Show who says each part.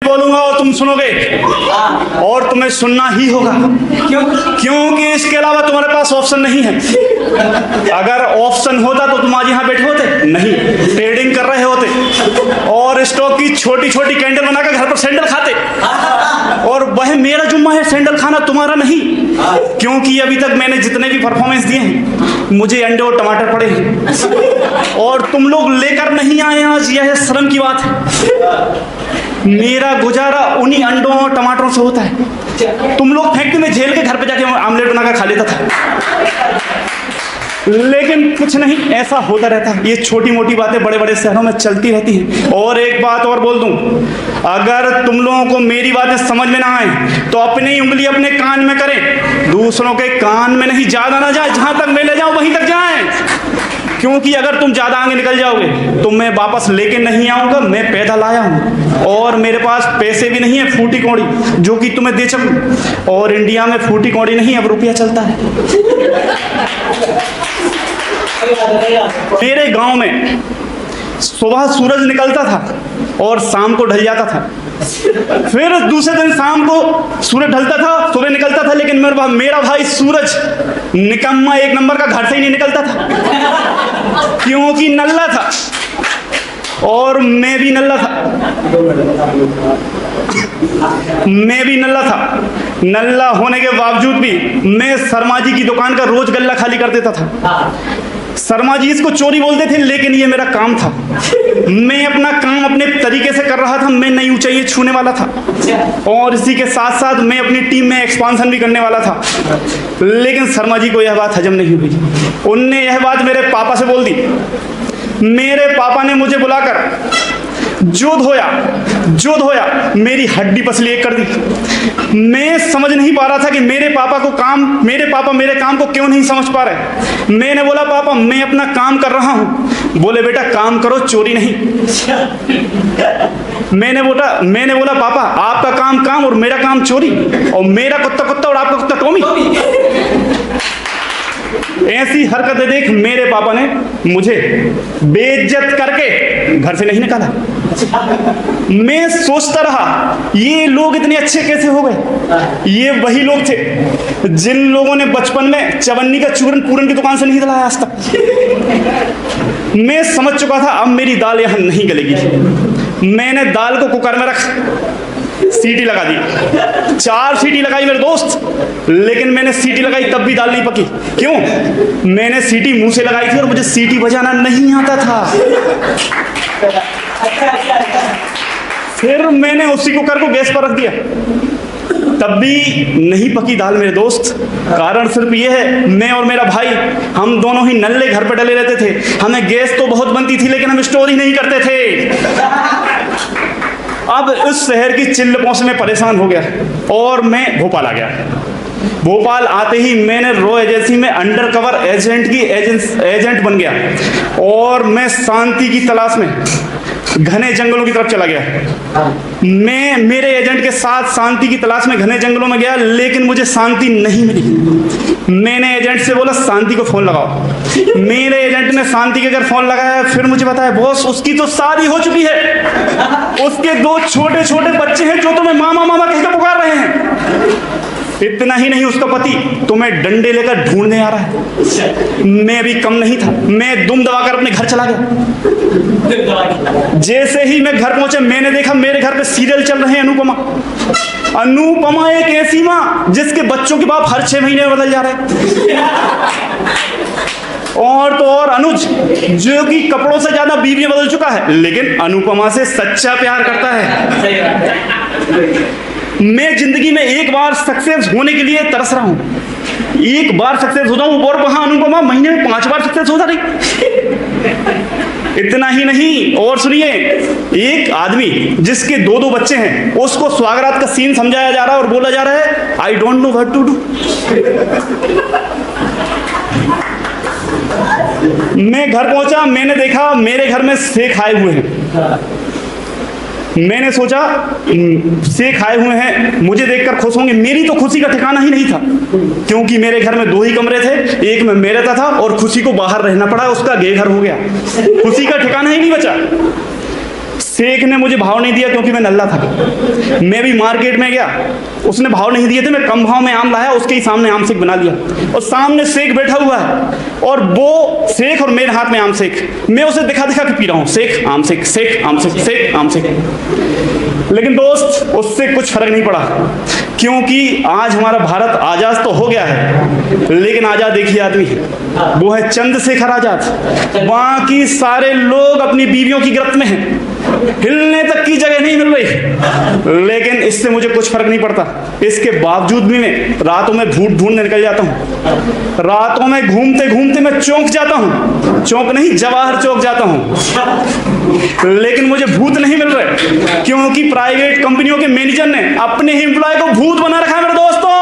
Speaker 1: बोलूंगा और तुम सुनोगे और तुम्हें सुनना ही होगा। क्योंकि इसके अलावा तुम्हारे पास ऑप्शन नहीं है। अगर ऑप्शन होता तो तुम आज यहाँ बैठे होते नहीं, ट्रेडिंग कर रहे होते और स्टॉक की छोटी छोटी कैंडल बनाकर घर पर सैंडल खाते। और वह मेरा जुम्मा है सैंडल खाना, तुम्हारा नहीं। क्योंकि अभी तक मैंने जितने भी परफॉर्मेंस दिए हैं मुझे अंडे और टमाटर पड़े हैं और तुम लोग लेकर नहीं आए आज, यह शर्म की बात है। मेरा गुजारा उन्हीं अंडों और टमाटरों से होता है। तुम लोग फैक्ट्री में झेल के घर पे जाके आमलेट बनाकर खा लेता था, लेकिन कुछ नहीं, ऐसा होता रहता है। ये छोटी मोटी बातें बड़े बड़े शहरों में चलती रहती हैं। और एक बात और बोल दूं, अगर तुम लोगों को मेरी बातें समझ में ना आए तो अपनी उंगली अपने कान में करें, दूसरों के कान में नहीं। ज्यादा ना जाए, जहां तक मैं ले जाऊं वहीं तक जाएं। क्योंकि अगर तुम ज्यादा आगे निकल जाओगे तो मैं वापस लेके नहीं आऊंगा। मैं पैदल आया हूं और मेरे पास पैसे भी नहीं है फूटी कौड़ी जो कि तुम्हें दे सकूं। और इंडिया में फूटी कौड़ी नहीं, अब रुपया चलता है। मेरे गांव में सुबह सूरज निकलता था और शाम को ढल जाता था, फिर दूसरे दिन शाम को सूरज ढलता था, सुबह निकलता था। लेकिन मेरा भाई सूरज निकम्मा एक नंबर का घर से ही नहीं निकलता था, क्योंकि नल्ला था और मैं भी नल्ला था। नल्ला होने के बावजूद भी मैं शर्मा जी की दुकान का रोज गल्ला खाली कर देता था। शर्मा जी इसको चोरी बोलते थे, लेकिन ये मेरा काम था। मैं अपना काम अपने तरीके से कर रहा था। मैं नई ऊंचाई छूने वाला था और इसी के साथ साथ मैं अपनी टीम में एक्सपांशन भी करने वाला था। लेकिन शर्मा जी को यह बात हजम नहीं हुई। उनने यह बात मेरे पापा से बोल दी। मेरे पापा ने मुझे बुलाकर जो धोया मेरी हड्डी पसली एक कर दी। मैं समझ नहीं पा रहा था कि मेरे पापा मेरे काम को क्यों नहीं समझ पा रहे। मैंने बोला, पापा मैं अपना काम कर रहा हूं। बोले, बेटा काम करो, चोरी नहीं। मैंने बोला पापा आपका काम और मेरा काम चोरी, और मेरा कुत्ता और आपका कुत्ता टॉमी। ऐसी हरकतें देख मेरे पापा ने मुझे बेइज्जत करके घर से नहीं निकाला। मैं सोचता रहा ये लोग इतने अच्छे कैसे हो गए। ये वही लोग थे जिन लोगों ने बचपन में चवन्नी का चूरन पूरन की दुकान से नहीं दिलाया आज तक। मैं समझ चुका था अब मेरी दाल यहां नहीं गलेगी। मैंने दाल को कुकर में रख सीटी लगा दी। 4 सीटी लगाई मेरे दोस्त, लेकिन मैंने सीटी लगाई तब भी दाल नहीं पकी। क्यों? मैंने सीटी मुंह से लगाई थी और मुझे सीटी बजाना नहीं आता था। फिर मैंने उसी कुकर को गैस पर रख दिया, तब भी नहीं पकी दाल मेरे दोस्त। कारण सिर्फ ये है, मैं और मेरा भाई हम दोनों ही नल्ले घर पर डले रहते थे। हमें गैस तो बहुत बनती थी लेकिन हम स्टोर ही नहीं करते थे। अब इस शहर की चिल्ल पहुंच में परेशान हो गया और मैं भोपाल आ गया। भोपाल आते ही मैंने रॉ एजेंसी में अंडर कवर एजेंट बन गया और मैं शांति की तलाश में घने जंगलों की तरफ चला गया। मैं मेरे एजेंट के साथ शांति की तलाश में घने जंगलों में गया, लेकिन मुझे शांति नहीं मिली। मैंने एजेंट से बोला शांति को फोन लगाओ। मेरे एजेंट ने शांति के घर फोन लगाया। फिर मुझे बताया, बॉस उसकी तो शादी हो चुकी है, उसके 2 छोटे छोटे बच्चे हैं जो तुम्हें मामा मामा कहकर पुकार रहे हैं। इतना ही नहीं, उसका पति तुम्हें डंडे लेकर ढूंढने आ रहा है। मैं भी कम नहीं था, मैं दुम दबाकर अपने घर चला गया। जैसे ही मैं घर पहुंचे मैंने देखा मेरे घर पे सीरियल चल रहे हैं अनुपमा एक ऐसी माँ जिसके बच्चों के बाप हर 6 महीने में बदल जा रहे हैं। और तो और अनुज जो कि कपड़ों से ज्यादा बीवियां बदल चुका है, लेकिन अनुपमा से सच्चा प्यार करता है। मैं जिंदगी में एक बार सक्सेस होने के लिए तरस रहा हूं। एक बार सक्सेस हो जाऊं और वहां अनुपमा महीने में 5 बार सक्सेस हो जा रही। इतना ही नहीं, और सुनिए, एक आदमी जिसके 2 बच्चे हैं उसको स्वागरात का सीन समझाया जा रहा है और बोला जा रहा है I don't know what to do. मैं घर पहुंचा, मैंने देखा मेरे घर में सेक आए हुए हैं। मैंने सोचा सेक आए हुए हैं, मुझे देखकर खुश होंगे। मेरी तो खुशी का ठिकाना ही नहीं था, क्योंकि मेरे घर में 2 ही कमरे थे, एक में मैं रहता था और खुशी को बाहर रहना पड़ा, उसका गे घर हो गया, खुशी का ठिकाना ही नहीं बचा। शेख ने मुझे भाव नहीं दिया क्योंकि मैं नल्ला था। मैं भी मार्केट में गया, उसने भाव नहीं दिए थे, मैं कम भाव में आम लाया, उसके ही सामने आम शेख बना लिया। और सामने शेख बैठा हुआ है और वो शेख और मेरे हाथ में आम शेख, मैं उसे दिखा दिखा के पी रहा हूँ, शेख आम शेख, शेख आम शेख, शेख आम शेख। लेकिन दोस्त उससे कुछ फर्क नहीं पड़ा, क्योंकि आज हमारा भारत आजाद तो हो गया है, लेकिन आजाद एक ही आदमी है, वो है चंद्रशेखर आजाद। बाकी सारे लोग अपनी बीवियों की गिरफ्त में हैं, हिलने तक की जगह नहीं मिल रही। लेकिन इससे मुझे कुछ फर्क नहीं पड़ता। इसके बावजूद भी मैं रातों में ढूंढने निकल जाता हूँ। रातों में घूमते घूमते मैं चौंक जाता हूँ, चौंक नहीं जवाहर चौक जाता हूँ। लेकिन मुझे भूत नहीं मिल रहे, क्योंकि प्राइवेट कंपनियों के मैनेजर ने अपने ही एम्प्लॉय को भूत बना रखा है मेरे दोस्तों।